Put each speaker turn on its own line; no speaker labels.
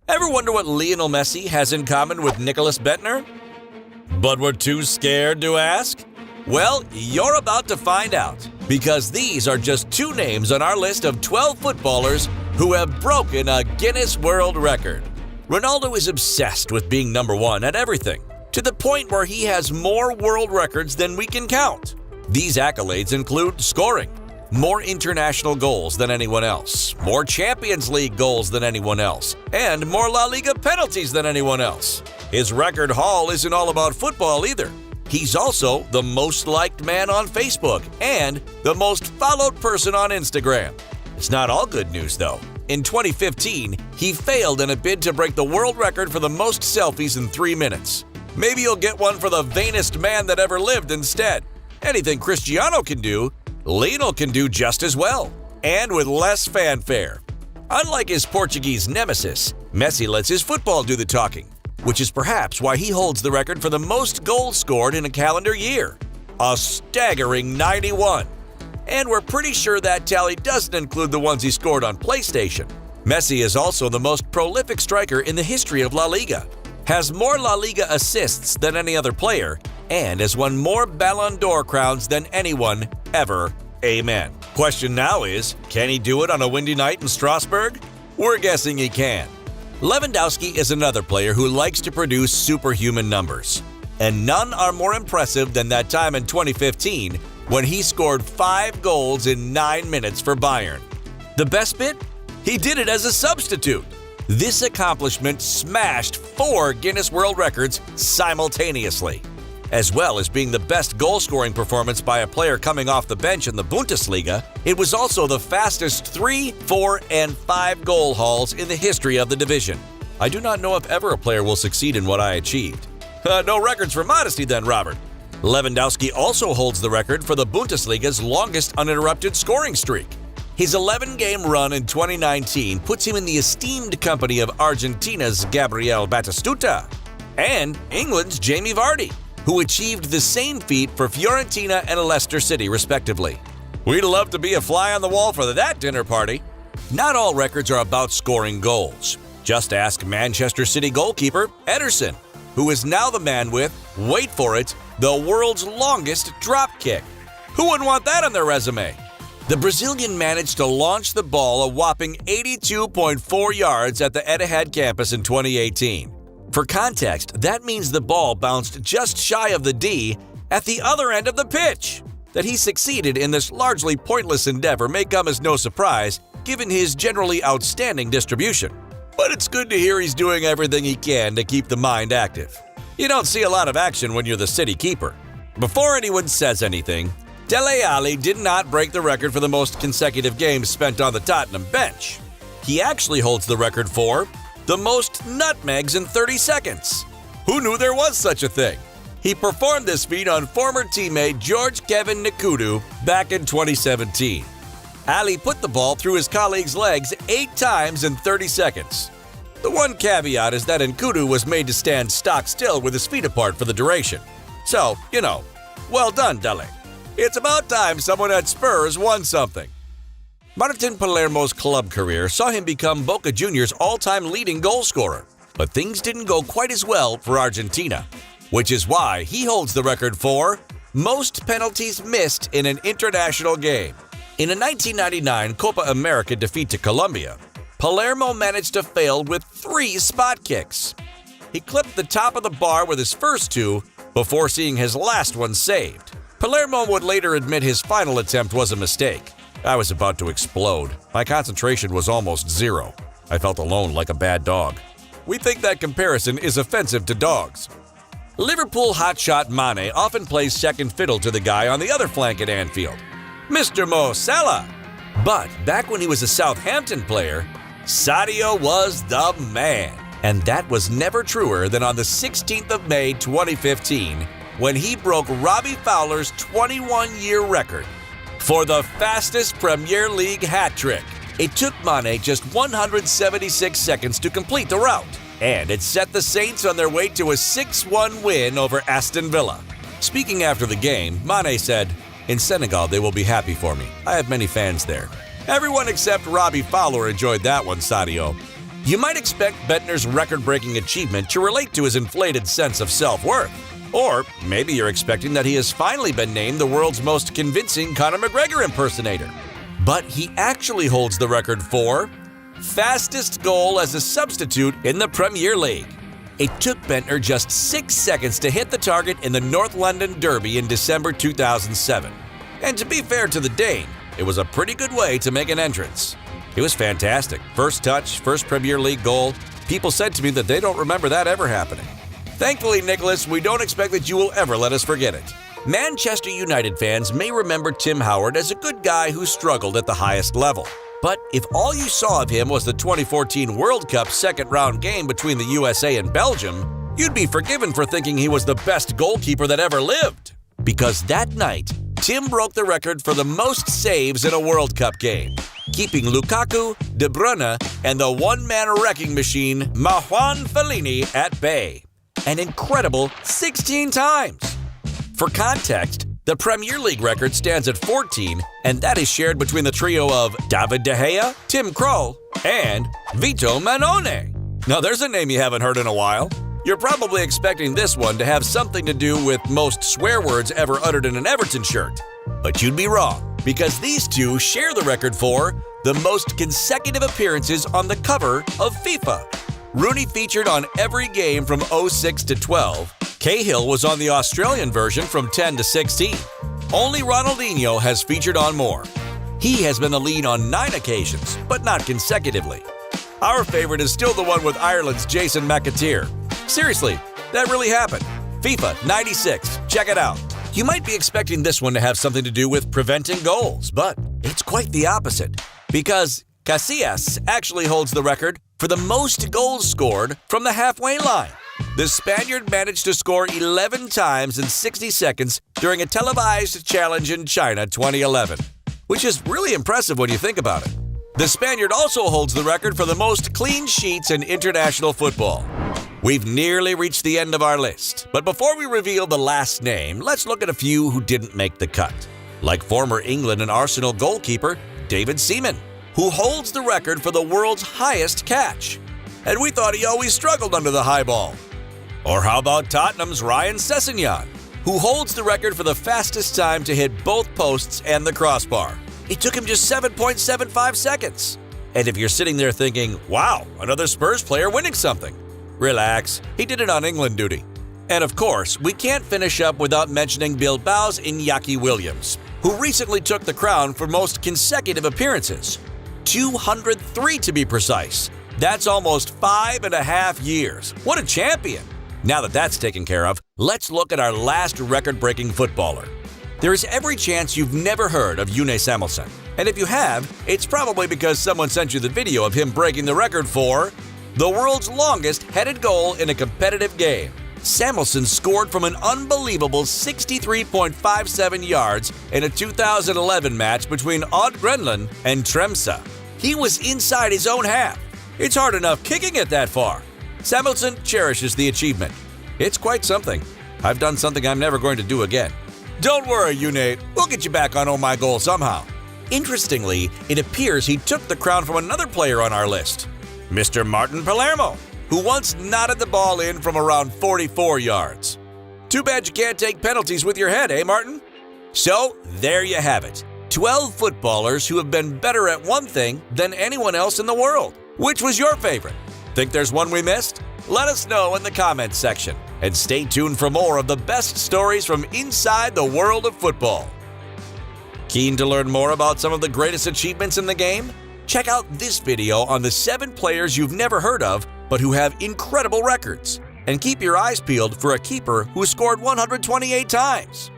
Ever wonder what Lionel Messi has in common with Nicholas Bettner? But we're too scared to ask? Well, you're about to find out, because these are just two names on our list of 12 footballers who have broken a Guinness World Record. Ronaldo is obsessed with being number one at everything, to the point where he has more world records than we can count. These accolades include scoring, more international goals than anyone else, more Champions League goals than anyone else, and more La Liga penalties than anyone else. His record haul isn't all about football either. He's also the most liked man on Facebook and the most followed person on Instagram. It's not all good news, though. In 2015, he failed in a bid to break the world record for the most selfies in 3 minutes. Maybe you'll get one for the vainest man that ever lived instead. Anything Cristiano can do, Lionel can do just as well, and with less fanfare. Unlike his Portuguese nemesis, Messi lets his football do the talking, which is perhaps why he holds the record for the most goals scored in a calendar year. A staggering 91. And we're pretty sure that tally doesn't include the ones he scored on PlayStation. Messi is also the most prolific striker in the history of La Liga, has more La Liga assists than any other player, and has won more Ballon d'Or crowns than anyone ever. Amen. Question now is, can he do it on a windy night in Strasbourg? We're guessing he can. Lewandowski is another player who likes to produce superhuman numbers, and none are more impressive than that time in 2015 when he scored 5 goals in 9 minutes for Bayern. The best bit? He did it as a substitute. This accomplishment smashed 4 Guinness World Records simultaneously, as well as being the best goal-scoring performance by a player coming off the bench in the Bundesliga. It was also the fastest 3, 4, and 5 goal hauls in the history of the division. I do not know if ever a player will succeed in what I achieved. No records for modesty then, Robert. Lewandowski also holds the record for the Bundesliga's longest uninterrupted scoring streak. His 11-game run in 2019 puts him in the esteemed company of Argentina's Gabriel Batistuta and England's Jamie Vardy, who achieved the same feat for Fiorentina and Leicester City, respectively. We'd love to be a fly on the wall for that dinner party. Not all records are about scoring goals. Just ask Manchester City goalkeeper Ederson, who is now the man with, wait for it, the world's longest drop kick. Who wouldn't want that on their resume? The Brazilian managed to launch the ball a whopping 82.4 yards at the Etihad campus in 2018. For context, that means the ball bounced just shy of the D at the other end of the pitch. That he succeeded in this largely pointless endeavor may come as no surprise, given his generally outstanding distribution. But it's good to hear he's doing everything he can to keep the mind active. You don't see a lot of action when you're the city keeper. Before anyone says anything, Dele Alli did not break the record for the most consecutive games spent on the Tottenham bench. He actually holds the record for the most nutmegs in 30 seconds. Who knew there was such a thing? He performed this feat on former teammate George Kevin Nkudu back in 2017. Ali put the ball through his colleague's legs 8 times in 30 seconds. The one caveat is that Nkudu was made to stand stock still with his feet apart for the duration. So, well done, Dele. It's about time someone at Spurs won something. Martin Palermo's club career saw him become Boca Juniors' all-time leading goal scorer, but things didn't go quite as well for Argentina, which is why he holds the record for most penalties missed in an international game. In a 1999 Copa America defeat to Colombia, Palermo managed to fail with 3 spot kicks. He clipped the top of the bar with his first 2 before seeing his last one saved. Palermo would later admit his final attempt was a mistake. I was about to explode. My concentration was almost 0. I felt alone like a bad dog. We think that comparison is offensive to dogs. Liverpool hotshot Mane often plays second fiddle to the guy on the other flank at Anfield, Mr. Mo Salah. But back when he was a Southampton player, Sadio was the man. And that was never truer than on the 16th of May 2015, when he broke Robbie Fowler's 21-year record for the fastest Premier League hat trick. It took Mane just 176 seconds to complete the route, and it set the Saints on their way to a 6-1 win over Aston Villa. Speaking after the game, Mane said, "In Senegal, they will be happy for me. I have many fans there." Everyone except Robbie Fowler enjoyed that one, Sadio. You might expect Bettner's record-breaking achievement to relate to his inflated sense of self-worth. Or maybe you're expecting that he has finally been named the world's most convincing Conor McGregor impersonator. But he actually holds the record for fastest goal as a substitute in the Premier League. It took Bettner just 6 seconds to hit the target in the North London Derby in December 2007. And to be fair to the Dane, it was a pretty good way to make an entrance. It was fantastic. First touch, first Premier League goal. People said to me that they don't remember that ever happening. Thankfully, Nicholas, we don't expect that you will ever let us forget it. Manchester United fans may remember Tim Howard as a good guy who struggled at the highest level. But if all you saw of him was the 2014 World Cup second-round game between the USA and Belgium, you'd be forgiven for thinking he was the best goalkeeper that ever lived. Because that night, Tim broke the record for the most saves in a World Cup game, keeping Lukaku, De Bruyne, and the one-man wrecking machine, Marouane Fellaini, at bay. An incredible 16 times! For context, the Premier League record stands at 14, and that is shared between the trio of David De Gea, Tim Krul, and Vito Mannone. Now there's a name you haven't heard in a while. You're probably expecting this one to have something to do with most swear words ever uttered in an Everton shirt. But you'd be wrong, because these two share the record for the most consecutive appearances on the cover of FIFA. Rooney featured on every game from 06 to 12. Cahill was on the Australian version from 10 to 16. Only Ronaldinho has featured on more. He has been the lead on 9 occasions, but not consecutively. Our favorite is still the one with Ireland's Jason McAteer. Seriously, that really happened. FIFA 96, check it out. You might be expecting this one to have something to do with preventing goals, but it's quite the opposite. Because Casillas actually holds the record for the most goals scored from the halfway line. The Spaniard managed to score 11 times in 60 seconds during a televised challenge in China 2011, which is really impressive when you think about it. The Spaniard also holds the record for the most clean sheets in international football. We've nearly reached the end of our list, but before we reveal the last name, let's look at a few who didn't make the cut, like former England and Arsenal goalkeeper David Seaman, who holds the record for the world's highest catch. And we thought he always struggled under the high ball. Or how about Tottenham's Ryan Sessegnon, who holds the record for the fastest time to hit both posts and the crossbar. It took him just 7.75 seconds. And if you're sitting there thinking, wow, another Spurs player winning something, relax, he did it on England duty. And of course, we can't finish up without mentioning Bilbao's Iñaki Williams, who recently took the crown for most consecutive appearances. 203 to be precise. That's almost 5.5 years. What a champion! Now that that's taken care of, let's look at our last record-breaking footballer. There is every chance you've never heard of Yunus Samuelsson. And if you have, it's probably because someone sent you the video of him breaking the record for the world's longest headed goal in a competitive game. Samuelsson scored from an unbelievable 63.57 yards in a 2011 match between Odd Grenland and Tromsø. He was inside his own half. It's hard enough kicking it that far. Samuelsson cherishes the achievement. It's quite something. I've done something I'm never going to do again. Don't worry, Yune. We'll get you back on Oh My Goal somehow. Interestingly, it appears he took the crown from another player on our list, Mr. Martin Palermo, who once knotted the ball in from around 44 yards. Too bad you can't take penalties with your head, eh, Martin? So, there you have it. 12 footballers who have been better at one thing than anyone else in the world. Which was your favorite? Think there's one we missed? Let us know in the comments section. And stay tuned for more of the best stories from inside the world of football. Keen to learn more about some of the greatest achievements in the game? Check out this video on the 7 players you've never heard of, but who have incredible records. And keep your eyes peeled for a keeper who scored 128 times.